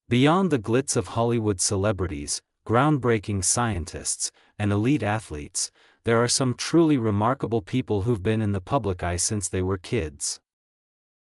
Beyond the glitz of Hollywood celebrities, groundbreaking scientists, and elite athletes, there are some truly remarkable people who've been in the public eye since they were kids.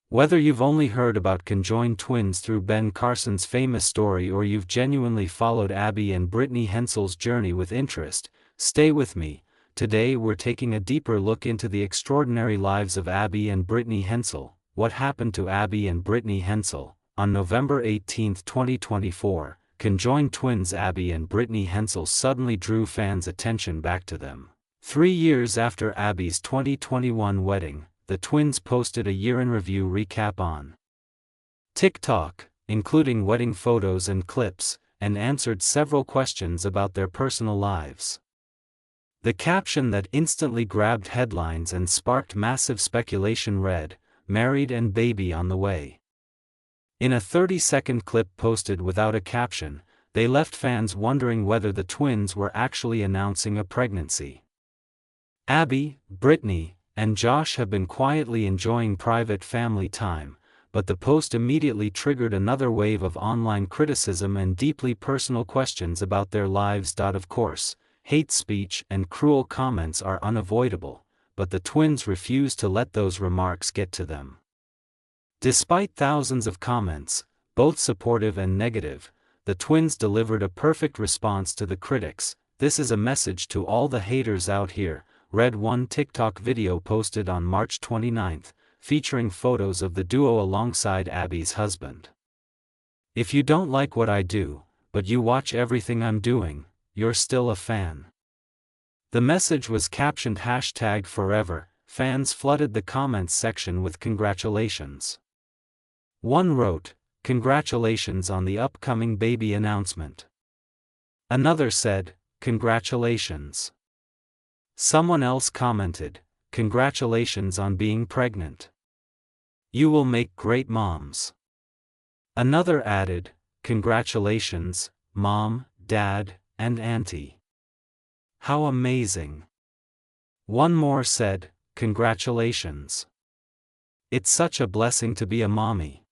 Whether you've only heard about conjoined twins through Ben Carson's famous story or you've genuinely followed Abby and Brittany Hensel's journey with interest, stay with me. Today we're taking a deeper look into the extraordinary lives of Abby and Brittany Hensel. What happened to Abby and Brittany Hensel? On November 18, 2024, conjoined twins Abby and Brittany Hensel suddenly drew fans' attention back to them. 3 years after Abby's 2021 wedding, the twins posted a year-in-review recap on TikTok, including wedding photos and clips, and answered several questions about their personal lives. The caption that instantly grabbed headlines and sparked massive speculation read, "Married and baby on the way." In a 30-second clip posted without a caption, they left fans wondering whether the twins were actually announcing a pregnancy. Abby, Brittany, and Josh have been quietly enjoying private family time, but the post immediately triggered another wave of online criticism and deeply personal questions about their lives. Of course, hate speech and cruel comments are unavoidable, but the twins refuse to let those remarks get to them. Despite thousands of comments, both supportive and negative, the twins delivered a perfect response to the critics. "This is a message to all the haters out here," read one TikTok video posted on March 29, featuring photos of the duo alongside Abby's husband. "If you don't like what I do, but you watch everything I'm doing, you're still a fan." The message was captioned #forever. Fans flooded the comments section with congratulations. One wrote, "Congratulations on the upcoming baby announcement." Another said, "Congratulations." Someone else commented, "Congratulations on being pregnant. You will make great moms." Another added, "Congratulations, Mom, Dad, and Auntie. How amazing." One more said, "Congratulations. It's such a blessing to be a mommy.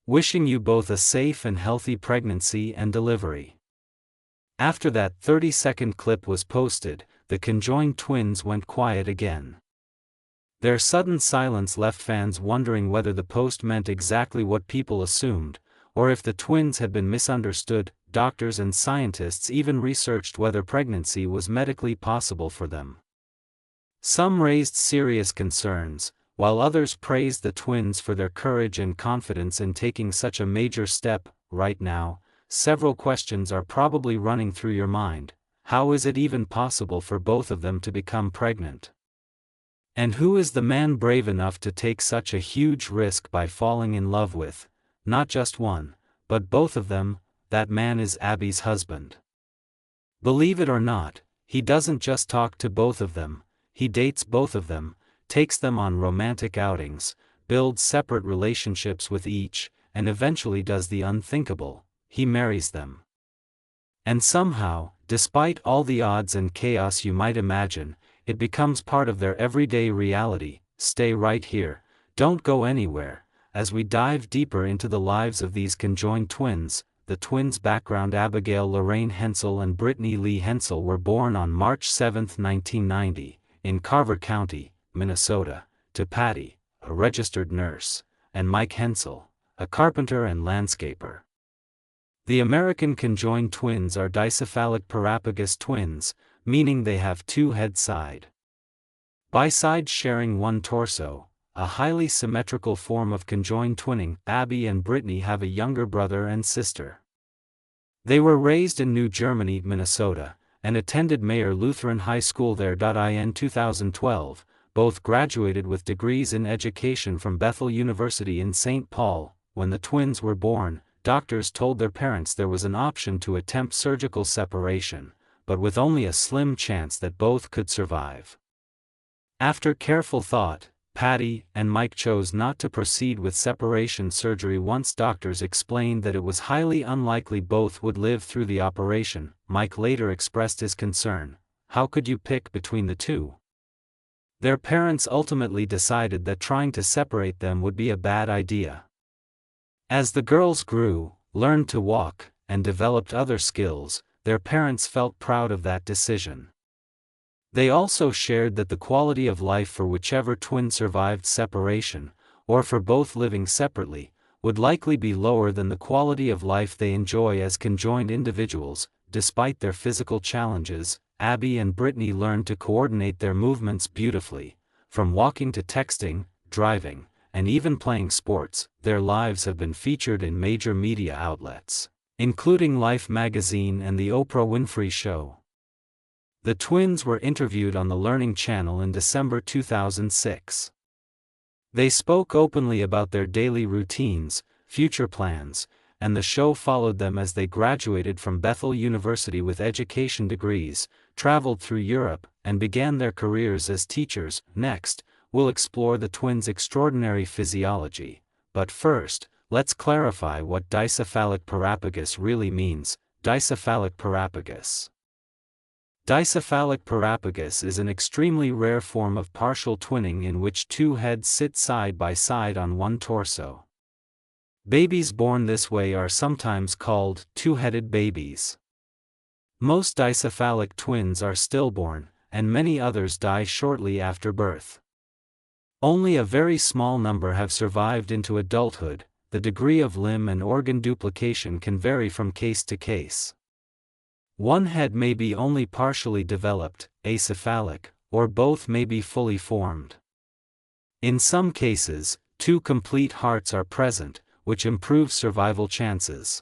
Wishing you both a safe and healthy pregnancy and delivery." After that 30-second clip was posted, the conjoined twins went quiet again. Their sudden silence left fans wondering whether the post meant exactly what people assumed, or if the twins had been misunderstood. Doctors and scientists even researched whether pregnancy was medically possible for them. Some raised serious concerns, while others praised the twins for their courage and confidence in taking such a major step. Right now, several questions are probably running through your mind. How is it even possible for both of them to become pregnant? And who is the man brave enough to take such a huge risk by falling in love with, not just one, but both of them? That man is Abby's husband. Believe it or not, he doesn't just talk to both of them, he dates both of them, takes them on romantic outings, builds separate relationships with each, and eventually does the unthinkable, he marries them. And somehow, despite all the odds and chaos you might imagine, it becomes part of their everyday reality. Stay right here, don't go anywhere, as we dive deeper into the lives of these conjoined twins. The twins' background: Abigail Lorraine Hensel and Brittany Lee Hensel were born on March 7, 1990, in Carver County, Minnesota, to Patty, a registered nurse, and Mike Hensel, a carpenter and landscaper. The American conjoined twins are dicephalic parapagous twins, meaning they have two heads side by side sharing one torso, a highly symmetrical form of conjoined twinning. Abby and Brittany have a younger brother and sister. They were raised in New Germany, Minnesota, and attended Mayer Lutheran High School there. In 2012, both graduated with degrees in education from Bethel University in St. Paul. When the twins were born, doctors told their parents there was an option to attempt surgical separation, but with only a slim chance that both could survive. After careful thought, Patty and Mike chose not to proceed with separation surgery once doctors explained that it was highly unlikely both would live through the operation. Mike later expressed his concern, "How could you pick between the two?" Their parents ultimately decided that trying to separate them would be a bad idea. As the girls grew, learned to walk, and developed other skills, their parents felt proud of that decision. They also shared that the quality of life for whichever twin survived separation, or for both living separately, would likely be lower than the quality of life they enjoy as conjoined individuals. Despite their physical challenges, Abby and Brittany learned to coordinate their movements beautifully. From walking to texting, driving, and even playing sports, their lives have been featured in major media outlets, including Life magazine and The Oprah Winfrey Show. The twins were interviewed on the Learning Channel in December 2006. They spoke openly about their daily routines, future plans, and the show followed them as they graduated from Bethel University with education degrees, traveled through Europe, and began their careers as teachers. Next, we'll explore the twins' extraordinary physiology. But first, let's clarify what dicephalic parapagus really means. Dicephalic parapagus. Dicephalic parapagus is an extremely rare form of partial twinning in which two heads sit side by side on one torso. Babies born this way are sometimes called two-headed babies. Most dicephalic twins are stillborn, and many others die shortly after birth. Only a very small number have survived into adulthood. The degree of limb and organ duplication can vary from case to case. One head may be only partially developed, acephalic, or both may be fully formed. In some cases, two complete hearts are present, which improves survival chances.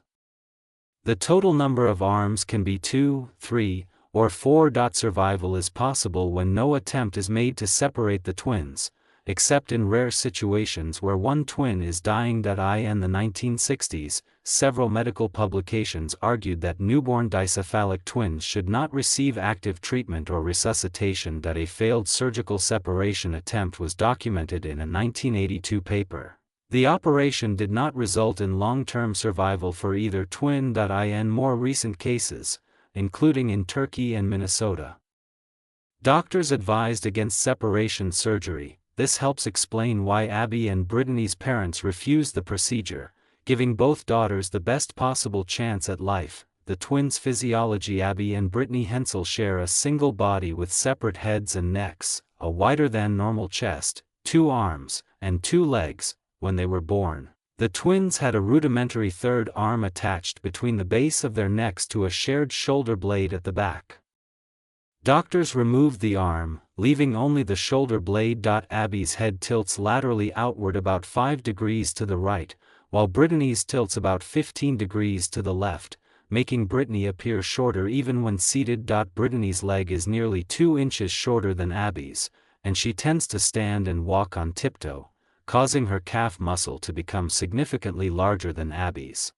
The total number of arms can be 2, 3, or 4. Survival is possible when no attempt is made to separate the twins, except in rare situations where one twin is dying. In the 1960s, several medical publications argued that newborn dicephalic twins should not receive active treatment or resuscitation. A failed surgical separation attempt was documented in a 1982 paper. The operation did not result in long-term survival for either twin. In more recent cases, including in Turkey and Minnesota, doctors advised against separation surgery. This helps explain why Abby and Brittany's parents refused the procedure, giving both daughters the best possible chance at life. The twins' physiology. Abby and Brittany Hensel share a single body with separate heads and necks, a wider than normal chest, 2 arms, and 2 legs. When they were born, the twins had a rudimentary third arm attached between the base of their necks to a shared shoulder blade at the back. Doctors removed the arm, leaving only the shoulder blade. Abby's head tilts laterally outward about 5 degrees to the right, while Brittany's tilts about 15 degrees to the left, making Brittany appear shorter even when seated. Brittany's leg is nearly 2 inches shorter than Abby's, and she tends to stand and walk on tiptoe, causing her calf muscle to become significantly larger than Abby's.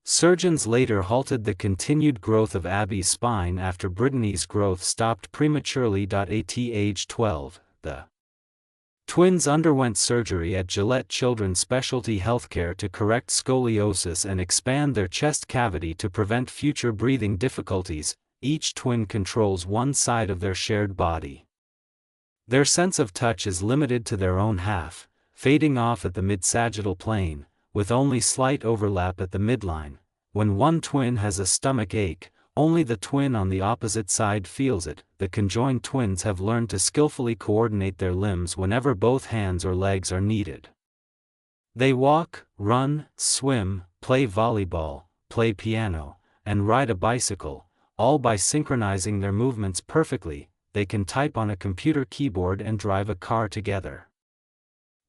Surgeons later halted the continued growth of Abby's spine after Brittany's growth stopped prematurely. At age 12, the twins underwent surgery at Gillette Children's Specialty Healthcare to correct scoliosis and expand their chest cavity to prevent future breathing difficulties. Each twin controls one side of their shared body. Their sense of touch is limited to their own half, fading off at the mid-sagittal plane, with only slight overlap at the midline. When one twin has a stomach ache, only the twin on the opposite side feels it. The conjoined twins have learned to skillfully coordinate their limbs whenever both hands or legs are needed. They walk, run, swim, play volleyball, play piano, and ride a bicycle, all by synchronizing their movements perfectly. They can type on a computer keyboard and drive a car together.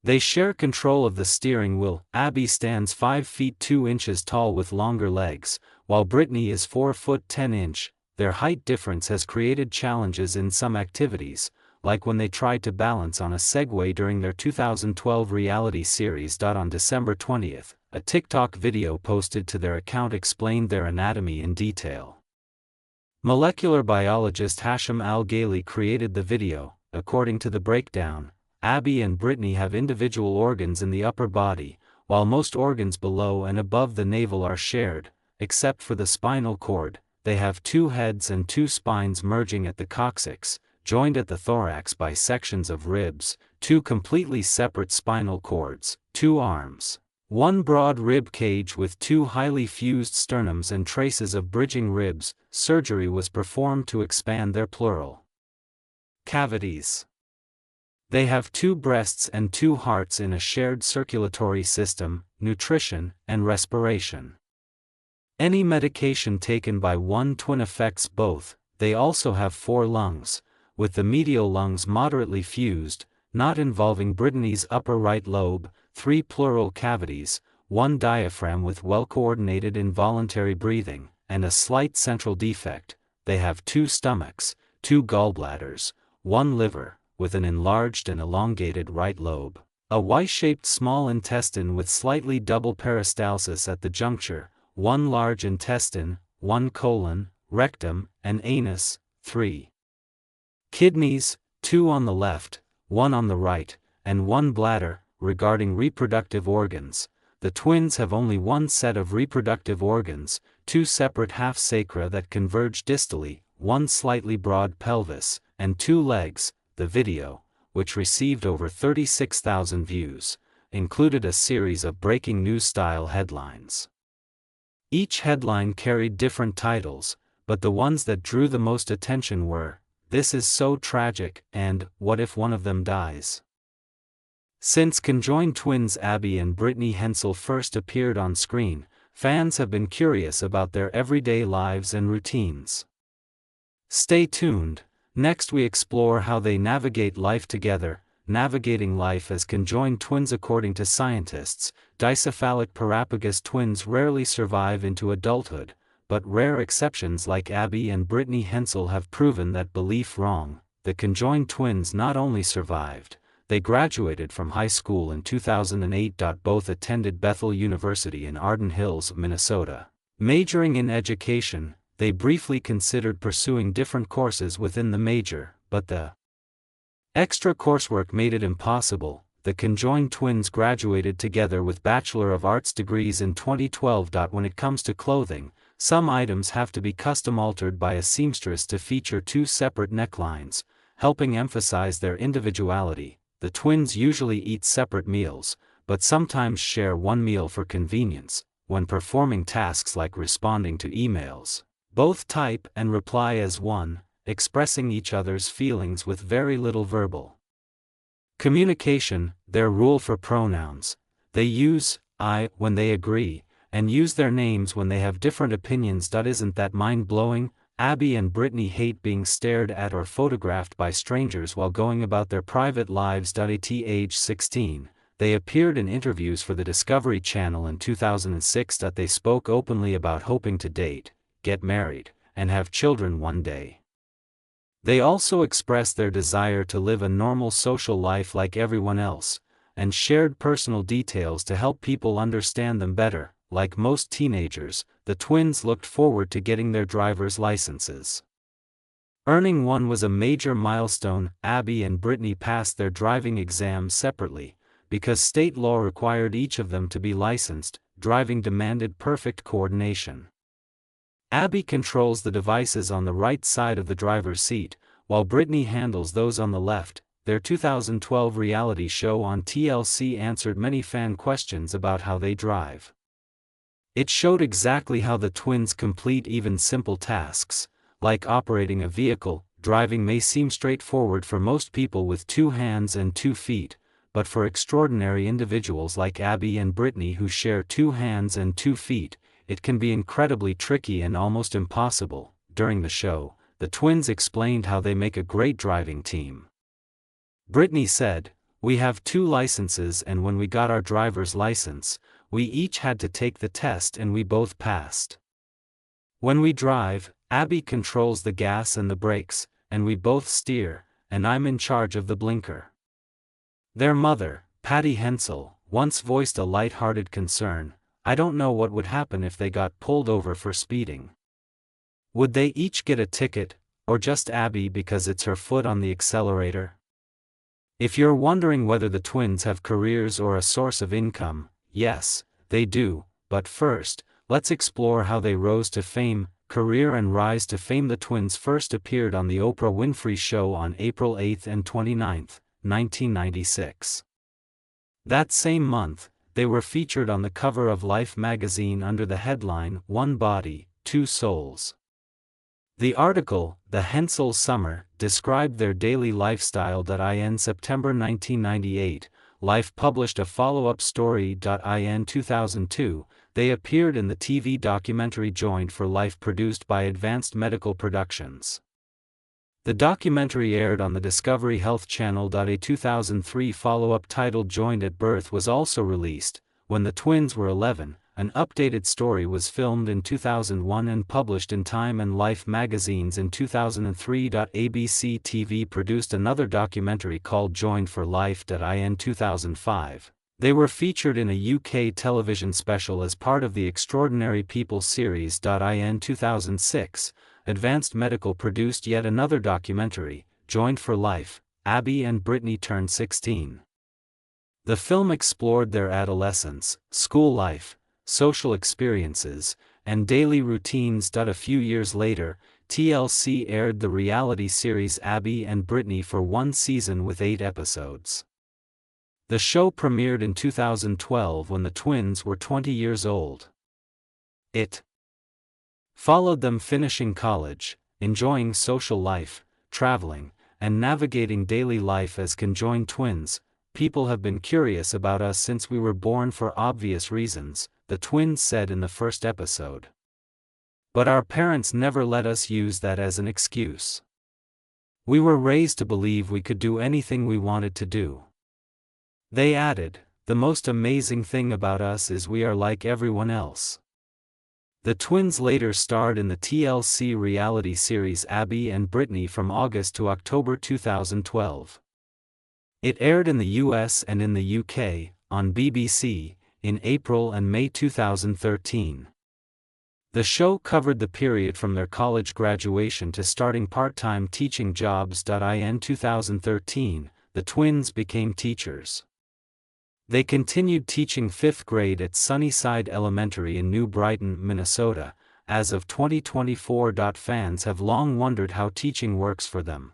They share control of the steering wheel. Abby stands 5 feet 2 inches tall with longer legs, while Brittany is 4 foot 10 inch. Their height difference has created challenges in some activities, like when they tried to balance on a Segway during their 2012 reality series. On December 20th, a TikTok video posted to their account explained their anatomy in detail. Molecular biologist Hashim Al-Ghaili created the video. According to the breakdown, Abby and Brittany have individual organs in the upper body, while most organs below and above the navel are shared. Except for the spinal cord, they have 2 heads and 2 spines merging at the coccyx, joined at the thorax by sections of ribs, 2 completely separate spinal cords, 2 arms, One broad rib cage with two highly fused sternums and traces of bridging ribs. Surgery was performed to expand their pleural cavities. They have two breasts and two hearts in a shared circulatory system, nutrition, and respiration. Any medication taken by one twin affects both. They also have 4 lungs, with the medial lungs moderately fused, not involving Brittany's upper right lobe, 3 pleural cavities, 1 diaphragm with well-coordinated involuntary breathing, and a slight central defect. They have 2 stomachs, 2 gallbladders, 1 liver, with an enlarged and elongated right lobe, a Y-shaped small intestine with slightly double peristalsis at the juncture, 1 large intestine, 1 colon, rectum, and anus, 3 kidneys, 2 on the left, 1 on the right, and 1 bladder. Regarding reproductive organs, the twins have only 1 set of reproductive organs, 2 separate half sacra that converge distally, 1 slightly broad pelvis, and 2 legs. The video, which received over 36,000 views, included a series of breaking news-style headlines. Each headline carried different titles, but the ones that drew the most attention were, "This is so tragic," and "What if one of them dies?" Since conjoined twins Abby and Brittany Hensel first appeared on screen, fans have been curious about their everyday lives and routines. Stay tuned. Next we explore how they navigate life together. Navigating life as conjoined twins. According to scientists, dicephalic parapagous twins rarely survive into adulthood, but rare exceptions like Abby and Brittany Hensel have proven that belief wrong. The conjoined twins not only survived, they graduated from high school in 2008. Both attended Bethel University in Arden Hills, Minnesota. Majoring in education, they briefly considered pursuing different courses within the major, but the extra coursework made it impossible. The conjoined twins graduated together with Bachelor of Arts degrees in 2012. When it comes to clothing, some items have to be custom altered by a seamstress to feature 2 separate necklines, helping emphasize their individuality. The twins usually eat separate meals, but sometimes share one meal for convenience. When performing tasks like responding to emails, both type and reply as one, expressing each other's feelings with very little verbal communication. Their rule for pronouns: they use I when they agree, and use their names when they have different opinions. Isn't that mind-blowing? Abby and Brittany hate being stared at or photographed by strangers while going about their private lives. At age 16, they appeared in interviews for the Discovery Channel in 2006. They spoke openly about hoping to date, get married, and have children one day. They also expressed their desire to live a normal social life like everyone else, and shared personal details to help people understand them better. Like most teenagers, the twins looked forward to getting their driver's licenses. Earning one was a major milestone. Abby and Brittany passed their driving exams separately, because state law required each of them to be licensed. Driving demanded perfect coordination. Abby controls the devices on the right side of the driver's seat, while Brittany handles those on the left. Their 2012 reality show on TLC answered many fan questions about how they drive. It showed exactly how the twins complete even simple tasks, like operating a vehicle. Driving may seem straightforward for most people with 2 hands and 2 feet, but for extraordinary individuals like Abby and Brittany who share 2 hands and 2 feet, it can be incredibly tricky and almost impossible. During the show, the twins explained how they make a great driving team. Brittany said, "We have 2 licenses, and when we got our driver's license, we each had to take the test and we both passed. When we drive, Abby controls the gas and the brakes, and we both steer, and I'm in charge of the blinker." Their mother, Patty Hensel, once voiced a light-hearted concern: "I don't know what would happen if they got pulled over for speeding. Would they each get a ticket, or just Abby because it's her foot on the accelerator?" If you're wondering whether the twins have careers or a source of income, yes, they do, but first, let's explore how they rose to fame. Career and rise to fame. The twins first appeared on The Oprah Winfrey Show on April 8 and 29, 1996. That same month, they were featured on the cover of Life magazine under the headline, "One Body, Two Souls." The article, "The Hensel Summer," described their daily lifestyle. In September 1998, Life published a follow-up story. In 2002, they appeared in the TV documentary Joined for Life produced by Advanced Medical Productions. The documentary aired on the Discovery Health Channel. A 2003 follow-up titled Joined at Birth was also released. When the twins were 11, an updated story was filmed in 2001 and published in Time and Life magazines in 2003. ABC TV produced another documentary called Joined for Life. In 2005, they were featured in a UK television special as part of the Extraordinary People series. In 2006, Advanced Medical produced yet another documentary, Joined for Life, Abby and Brittany Turned 16. The film explored their adolescence, school life, social experiences, and daily routines. A few years later, TLC aired the reality series Abby and Brittany for one season with 8 episodes. The show premiered in 2012 when the twins were 20 years old. It followed them finishing college, enjoying social life, traveling, and navigating daily life as conjoined twins. "People have been curious about us since we were born for obvious reasons," the twins said in the first episode. "But our parents never let us use that as an excuse. We were raised to believe we could do anything we wanted to do." They added, "The most amazing thing about us is we are like everyone else." The twins later starred in the TLC reality series Abby and Brittany from August to October 2012. It aired in the US and in the UK, on BBC, in April and May 2013. The show covered the period from their college graduation to starting part-time teaching jobs. In 2013, the twins became teachers. They continued teaching 5th grade at Sunnyside Elementary in New Brighton, Minnesota, as of 2024. Fans have long wondered how teaching works for them.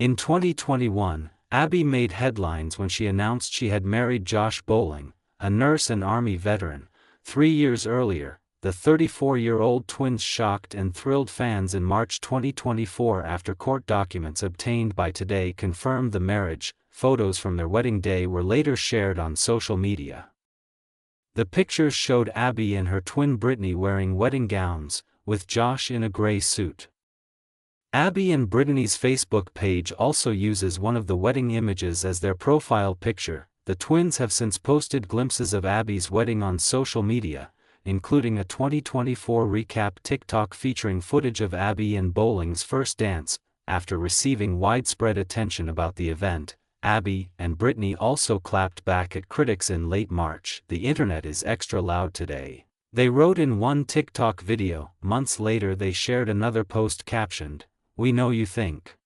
In 2021, Abby made headlines when she announced she had married Josh Bowling, a nurse and Army veteran. 3 years earlier, the 34-year-old twins shocked and thrilled fans in March 2024 after court documents obtained by Today confirmed the marriage. Photos from their wedding day were later shared on social media. The pictures showed Abby and her twin Brittany wearing wedding gowns, with Josh in a gray suit. Abby and Brittany's Facebook page also uses one of the wedding images as their profile picture. The twins have since posted glimpses of Abby's wedding on social media, including a 2024 recap TikTok featuring footage of Abby and Bowling's first dance. After receiving widespread attention about the event, Abby and Brittany also clapped back at critics in late March. "The internet is extra loud today," they wrote in one TikTok video. Months later they shared another post captioned, "We know you think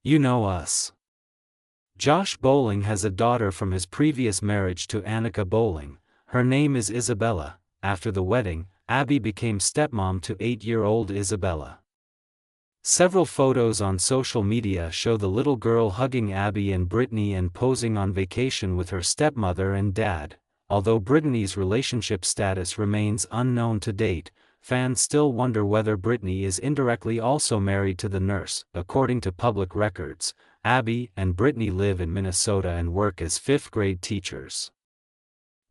you know us." Josh Bowling has a daughter from his previous marriage to Annika Bowling. Her name is Isabella. After the wedding, Abby became stepmom to 8-year-old Isabella. Several photos on social media show the little girl hugging Abby and Brittany and posing on vacation with her stepmother and dad. Although Brittany's relationship status remains unknown to date, fans still wonder whether Brittany is indirectly also married to the nurse. According to public records, Abby and Brittany live in Minnesota and work as 5th grade teachers.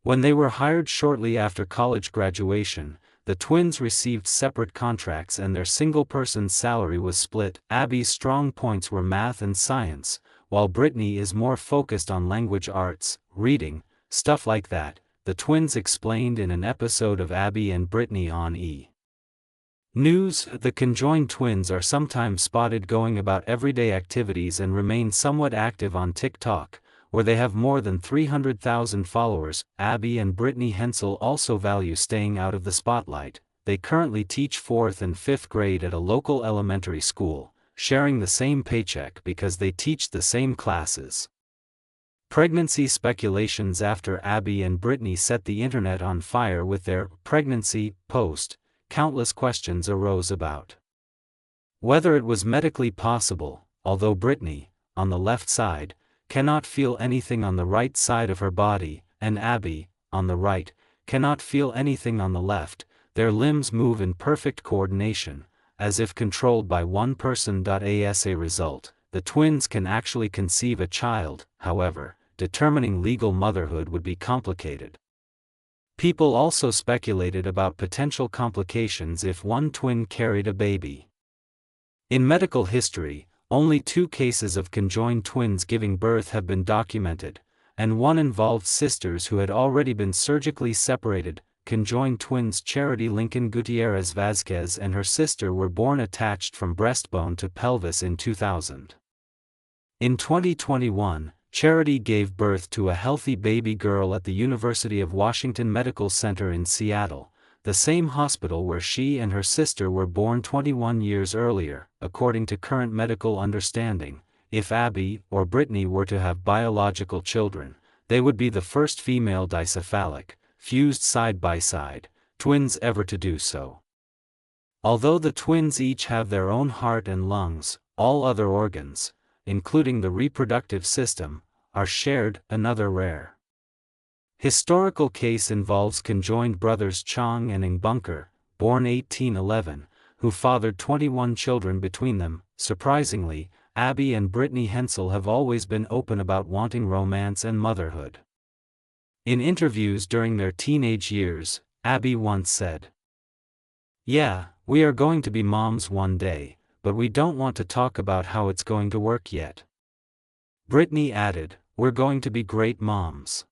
When they were hired shortly after college graduation, the twins received separate contracts and their single-person salary was split. Abby's strong points were math and science, while Brittany is more focused on language arts, reading, stuff like that, the twins explained in an episode of Abby and Brittany on E! News. The conjoined twins are sometimes spotted going about everyday activities and remain somewhat active on TikTok, where they have more than 300,000 followers. Abby and Brittany Hensel also value staying out of the spotlight. They currently teach 4th and 5th grade at a local elementary school, sharing the same paycheck because they teach the same classes. Pregnancy speculations. After Abby and Brittany set the internet on fire with their pregnancy post, countless questions arose about whether it was medically possible, although Brittany, on the left side, cannot feel anything on the right side of her body. and Abby, on the right, cannot feel anything on the left. Their limbs move in perfect coordination, as if controlled by one person. As a result, the twins can actually conceive a child. However, determining legal motherhood would be complicated. People also speculated about potential complications if one twin carried a baby. In medical history, only 2 cases of conjoined twins giving birth have been documented, and one involved sisters who had already been surgically separated. Conjoined twins Charity Lincoln Gutierrez Vazquez and her sister were born attached from breastbone to pelvis in 2000. In 2021, Charity gave birth to a healthy baby girl at the University of Washington Medical Center in Seattle, the same hospital where she and her sister were born 21 years earlier. According to current medical understanding, if Abby or Brittany were to have biological children, they would be the first female dicephalic, fused side-by-side, twins ever to do so. Although the twins each have their own heart and lungs, all other organs, including the reproductive system, are shared. Another rare historical case involves conjoined brothers Chong and Ng Bunker, born 1811, who fathered 21 children between them. Surprisingly, Abby and Brittany Hensel have always been open about wanting romance and motherhood. In interviews during their teenage years, Abby once said, "Yeah, we are going to be moms one day, but we don't want to talk about how it's going to work yet." Brittany added, "We're going to be great moms."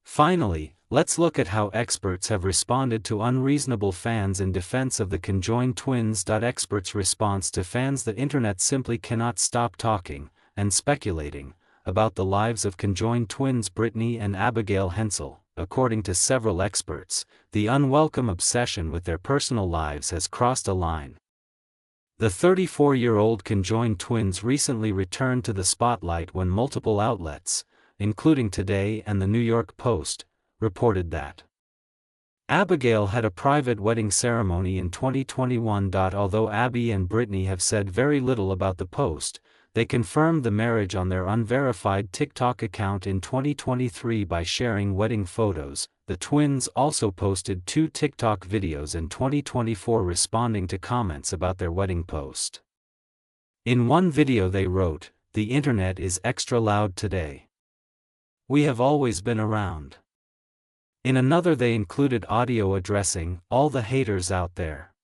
Finally, let's look at how experts have responded to unreasonable fans in defense of the conjoined twins. Experts' response to fans: the internet simply cannot stop talking and speculating about the lives of conjoined twins Brittany and Abigail Hensel. According to several experts, the unwelcome obsession with their personal lives has crossed a line. The 34-year-old conjoined twins recently returned to the spotlight when multiple outlets, including Today and the New York Post, reported that Abigail had a private wedding ceremony in 2021. Although Abby and Brittany have said very little about the post, they confirmed the marriage on their unverified TikTok account in 2023 by sharing wedding photos. The twins also posted 2 TikTok videos in 2024 responding to comments about their wedding post. In one video they wrote, "The internet is extra loud today. We have always been around." In another they included audio addressing all the haters out there.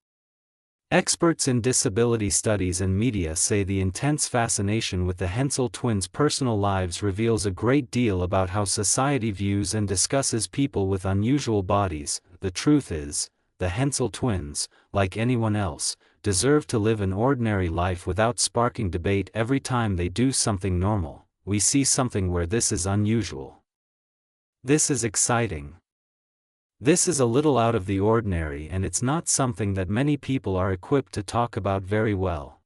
Experts in disability studies and media say the intense fascination with the Hensel twins' personal lives reveals a great deal about how society views and discusses people with unusual bodies. The truth is, the Hensel twins, like anyone else, deserve to live an ordinary life without sparking debate every time they do something normal. We see something where this is unusual. This is exciting. This is a little out of the ordinary, and it's not something that many people are equipped to talk about very well.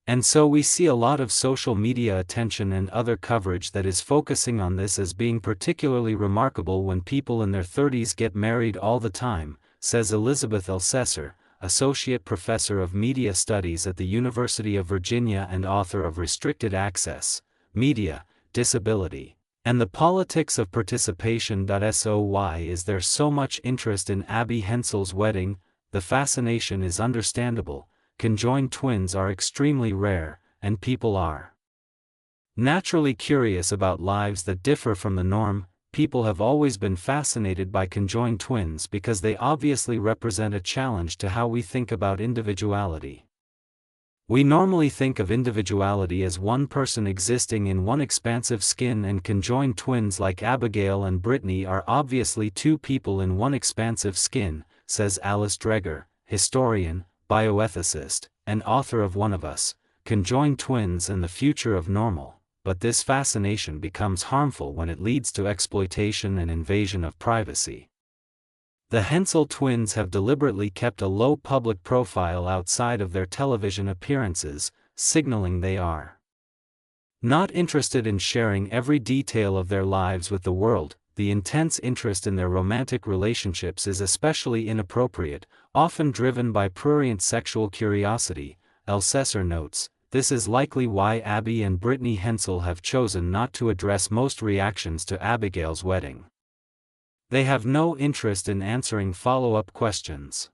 And so we see a lot of social media attention and other coverage that is focusing on this as being particularly remarkable when people in their 30s get married all the time, says Elizabeth Elsesser, Associate Professor of Media Studies at the University of Virginia and author of Restricted Access, Media, Disability, and the Politics of Participation. So why is there so much interest in Abby Hensel's wedding? The fascination is understandable. Conjoined twins are extremely rare, and people are naturally curious about lives that differ from the norm. People have always been fascinated by conjoined twins because they obviously represent a challenge to how we think about individuality. We normally think of individuality as one person existing in one expansive skin, and conjoined twins like Abigail and Brittany are obviously 2 people in one expansive skin, says Alice Dreger, historian, bioethicist, and author of One of Us, Conjoined Twins and the Future of Normal. But this fascination becomes harmful when it leads to exploitation and invasion of privacy. The Hensel twins have deliberately kept a low public profile outside of their television appearances, signaling they are not interested in sharing every detail of their lives with the world. The intense interest in their romantic relationships is especially inappropriate, often driven by prurient sexual curiosity, Elsesser notes. this is likely why Abby and Brittany Hensel have chosen not to address most reactions to Abigail's wedding. They have no interest in answering follow-up questions.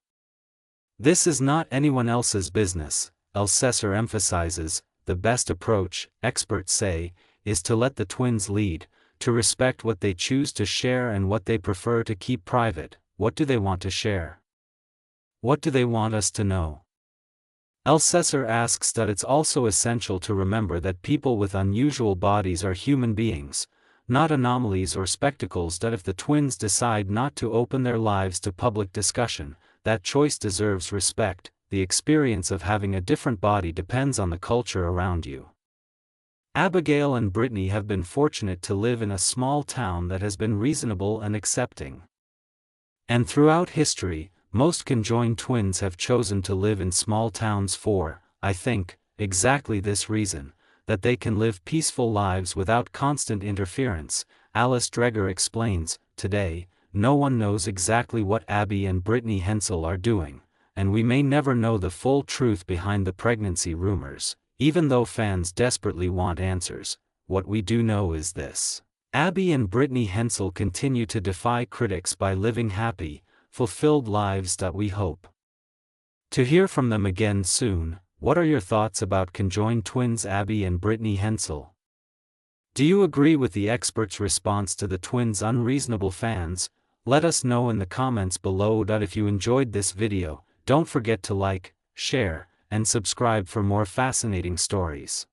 This is not anyone else's business, Shearer emphasizes. The best approach, experts say, is to let the twins lead, to respect what they choose to share and what they prefer to keep private. What do they want to share? What do they want us to know? Shearer asks that it's also essential to remember that people with unusual bodies are human beings, not anomalies or spectacles, that if the twins decide not to open their lives to public discussion, that choice deserves respect. The experience of having a different body depends on the culture around you. Abigail and Brittany have been fortunate to live in a small town that has been reasonable and accepting. And throughout history, most conjoined twins have chosen to live in small towns for, I think, exactly this reason, that they can live peaceful lives without constant interference. Alice Dreger explains, today, no one knows exactly what Abby and Brittany Hensel are doing, and we may never know the full truth behind the pregnancy rumors, even though fans desperately want answers. What we do know is this: Abby and Brittany Hensel continue to defy critics by living happy, fulfilled lives that we hope to hear from them again soon. What are your thoughts about conjoined twins Abby and Brittany Hensel? Do you agree with the experts' response to the twins' unreasonable fans? Let us know in the comments below. If you enjoyed this video, don't forget to like, share, and subscribe for more fascinating stories.